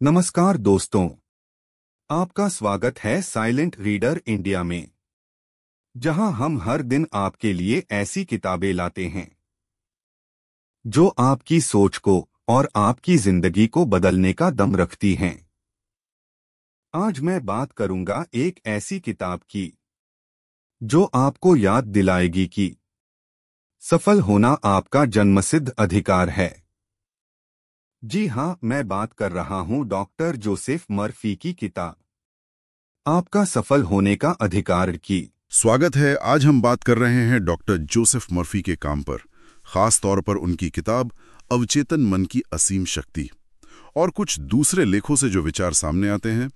नमस्कार दोस्तों, आपका स्वागत है साइलेंट रीडर इंडिया में, जहां हम हर दिन आपके लिए ऐसी किताबें लाते हैं जो आपकी सोच को और आपकी जिंदगी को बदलने का दम रखती हैं। आज मैं बात करूंगा एक ऐसी किताब की जो आपको याद दिलाएगी कि सफल होना आपका जन्मसिद्ध अधिकार है। जी हाँ, मैं बात कर रहा हूँ डॉक्टर जोसेफ मर्फी की किताब आपका सफल होने का अधिकार की। स्वागत है। आज हम बात कर रहे हैं डॉक्टर जोसेफ मर्फी के काम पर, खास तौर पर उनकी किताब अवचेतन मन की असीम शक्ति और कुछ दूसरे लेखों से जो विचार सामने आते हैं।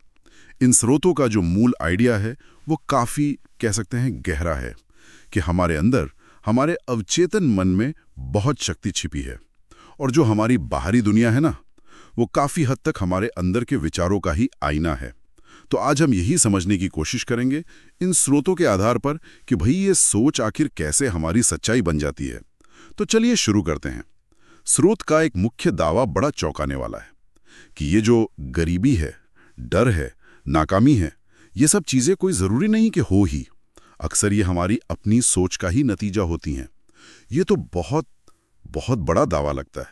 इन स्रोतों का जो मूल आइडिया है वो काफी कह सकते हैं गहरा है कि हमारे अंदर, हमारे अवचेतन मन में बहुत शक्ति छिपी है और जो हमारी बाहरी दुनिया है ना, वो काफी हद तक हमारे अंदर के विचारों का ही आईना है। तो आज हम यही समझने की कोशिश करेंगे इन स्रोतों के आधार पर कि भाई ये सोच आखिर कैसे हमारी सच्चाई बन जाती है। तो चलिए शुरू करते हैं। स्रोत का एक मुख्य दावा बड़ा चौंकाने वाला है कि ये जो गरीबी है, डर है, नाकामी है, ये सब चीजें कोई जरूरी नहीं कि हो ही। अक्सर ये हमारी अपनी सोच का ही नतीजा होती हैं। ये तो बहुत बहुत बड़ा दावा लगता है।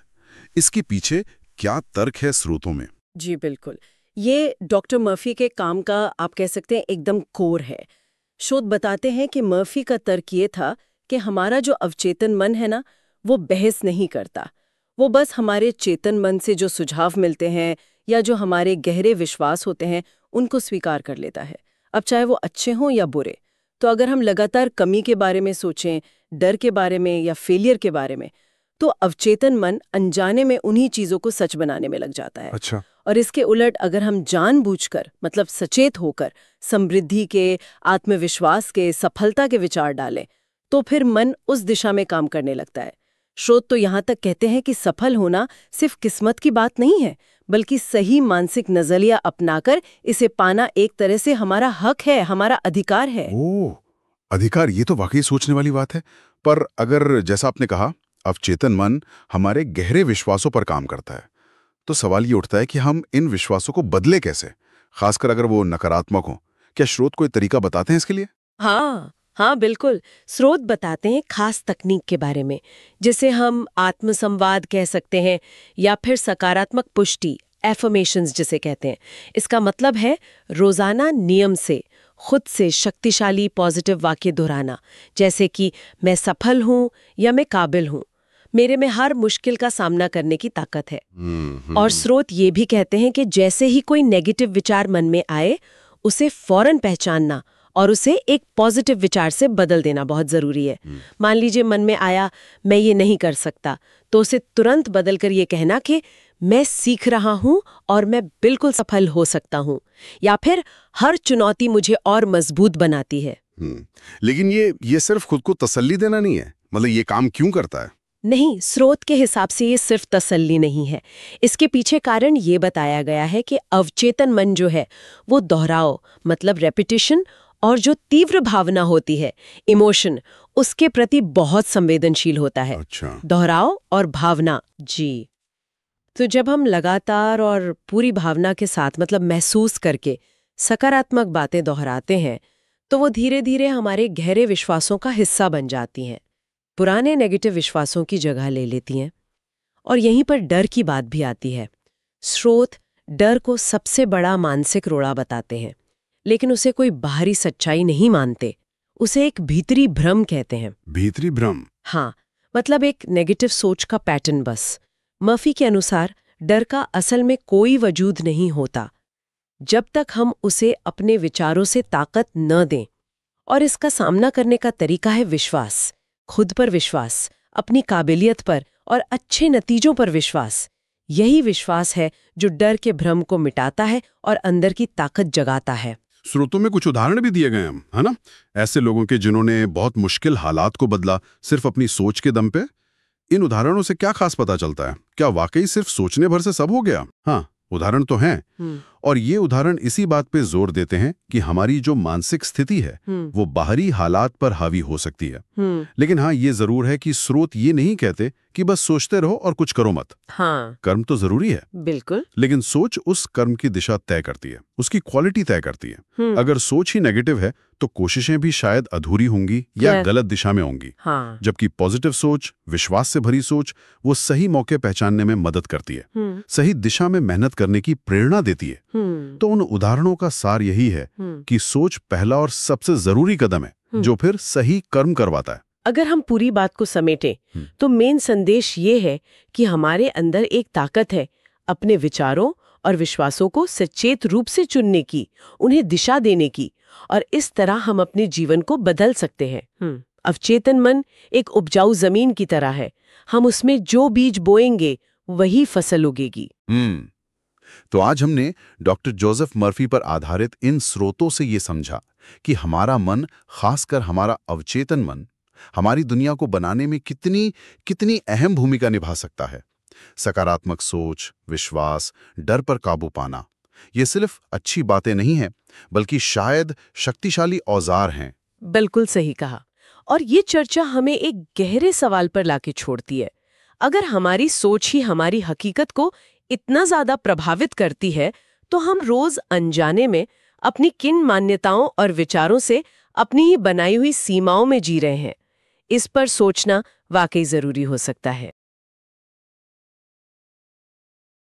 इसके पीछे क्या तर्क है स्रोतों में? जी बिल्कुल, ये डॉक्टर मर्फी के काम का आप कह सकते हैं एकदम कोर है। शोध बताते हैं कि मर्फी का तर्क ये था कि हमारा जो अवचेतन मन है ना, वो बहस नहीं करता। वो बस हमारे चेतन मन से जो सुझाव मिलते हैं या जो हमारे गहरे विश्वास होते हैं उनको स्वीकार कर लेता है, अब चाहे वो अच्छे हों या बुरे। तो अगर हम लगातार कमी के बारे में सोचें, डर के बारे में या फेलियर के बारे में, तो अवचेतन मन अनजाने में उन्हीं चीजों को सच बनाने में लग जाता है। अच्छा। और इसके उलट अगर हम जानबूझकर, मतलब सचेत होकर, समृद्धि के, आत्मविश्वास के, सफलता के विचार डालें, तो फिर मन उस दिशा में काम करने लगता है। स्रोत तो यहाँ तक कहते हैं कि सफल होना सिर्फ किस्मत की बात नहीं है, बल्कि सही मानसिक नजरिया अपनाकर इसे पाना एक तरह से हमारा हक है, हमारा अधिकार है। ओह, अधिकार, ये तो वाकई सोचने वाली बात है। पर अगर जैसा आपने कहा अवचेतन मन हमारे गहरे विश्वासों पर काम करता है, तो सवाल ये उठता है कि हम इन विश्वासों को बदले कैसे, खासकर अगर वो नकारात्मक हो। क्या स्रोत कोई तरीका बताते हैं इसके लिए? हाँ बिल्कुल। स्रोत बताते हैं खास तकनीक के बारे में, जिसे हम आत्मसंवाद कह सकते हैं या फिर सकारात्मक पुष्टि, एफर्मेशंस जिसे कहते हैं। इसका मतलब है रोजाना नियम से खुद से शक्तिशाली पॉजिटिव वाक्य दोहराना, जैसे कि मैं सफल हूं या मैं काबिल हूं, मेरे में हर मुश्किल का सामना करने की ताकत है। और स्रोत ये भी कहते हैं कि जैसे ही कोई नेगेटिव विचार मन में आए, उसे फौरन पहचानना और उसे एक पॉजिटिव विचार से बदल देना बहुत जरूरी है। मान लीजिए मन में आया मैं ये नहीं कर सकता, तो उसे तुरंत बदलकर ये कहना कि मैं सीख रहा हूं और मैं बिल्कुल सफल हो सकता हूं, या फिर हर चुनौती मुझे और मजबूत बनाती है। लेकिन ये सिर्फ खुद को तसल्ली देना नहीं है, मतलब ये काम क्यों करता है? नहीं, स्रोत के हिसाब से ये सिर्फ तसल्ली नहीं है। इसके पीछे कारण ये बताया गया है कि अवचेतन मन जो है वो दोहराव, मतलब रेपिटेशन, और जो तीव्र भावना होती है, इमोशन, उसके प्रति बहुत संवेदनशील होता है। अच्छा। दोहराव और भावना। जी। तो जब हम लगातार और पूरी भावना के साथ, मतलब महसूस करके, सकारात्मक बातें दोहराते हैं, तो वो धीरे धीरे हमारे गहरे विश्वासों का हिस्सा बन जाती हैं, पुराने नेगेटिव विश्वासों की जगह ले लेती हैं। और यहीं पर डर की बात भी आती है। स्रोत डर को सबसे बड़ा मानसिक रोड़ा बताते हैं, लेकिन उसे कोई बाहरी सच्चाई नहीं मानते। उसे एक भीतरी भ्रम कहते हैं। भीतरी भ्रम? हाँ, मतलब एक नेगेटिव सोच का पैटर्न बस। मर्फी के अनुसार डर का असल में कोई वजूद नहीं होता जब तक हम उसे अपने विचारों से ताकत न दें। और इसका सामना करने का तरीका है विश्वास, खुद पर विश्वास, अपनी काबिलियत पर और अच्छे नतीजों पर विश्वास। यही विश्वास है जो डर के भ्रम को मिटाता है और अंदर की ताकत जगाता है। स्रोतों में कुछ उदाहरण भी दिए गए हैं, है ना, ऐसे लोगों के जिन्होंने बहुत मुश्किल हालात को बदला सिर्फ अपनी सोच के दम पे। इन उदाहरणों से क्या खास पता चलता है? क्या वाकई सिर्फ सोचने भर से सब हो गया? हाँ, उदाहरण तो हैं। और ये उदाहरण इसी बात पे जोर देते हैं कि हमारी जो मानसिक स्थिति है वो बाहरी हालात पर हावी हो सकती है। लेकिन हाँ, ये जरूर है कि स्रोत ये नहीं कहते कि बस सोचते रहो और कुछ करो मत। हाँ, कर्म तो जरूरी है, बिल्कुल। लेकिन सोच उस कर्म की दिशा तय करती है, उसकी क्वालिटी तय करती है। अगर सोच ही नेगेटिव है तो कोशिशें भी शायद अधूरी होंगी या गलत दिशा में होंगी। हाँ। जबकि पॉजिटिव सोच, विश्वास से भरी सोच, वो सही मौके पहचानने में मदद करती है, सही दिशा में मेहनत करने की प्रेरणा देती है। तो उन उदाहरणों का सार यही है कि सोच पहला और सबसे जरूरी कदम है जो फिर सही कर्म करवाता है। अगर हम पूरी बात को समेटें तो मेन संदेश ये है कि हमारे अंदर एक ताकत है अपने विचारों और विश्वासों को सचेत रूप से चुनने की, उन्हें दिशा देने की, और इस तरह हम अपने जीवन को बदल सकते हैं। अवचेतन मन एक उपजाऊ जमीन की तरह है, हम उसमें जो बीज बोएंगे वही फसल उगेगी। तो आज हमने डॉक्टर जोसेफ मर्फी पर आधारित इन स्रोतों से ये समझा कि हमारा मन, खासकर हमारा अवचेतन मन, हमारी दुनिया को बनाने में कितनी अहम भूमिका निभा सकता है। सकारात्मक सोच, विश्वास, डर पर काबू पाना, ये सिर्फ अच्छी बातें नहीं हैं, बल्कि शायद शक्तिशाली औजार हैं। बिल्कुल सही कहा। और ये चर्चा हमें एक गहरे सवाल पर लाके छोड़ती है। अगर हमारी सोच ही हमारी हकीकत को इतना ज्यादा प्रभावित करती है, तो हम रोज अनजाने में अपनी किन मान्यताओं और विचारों से अपनी ही बनाई हुई सीमाओं में जी रहे हैं। इस पर सोचना वाकई जरूरी हो सकता है।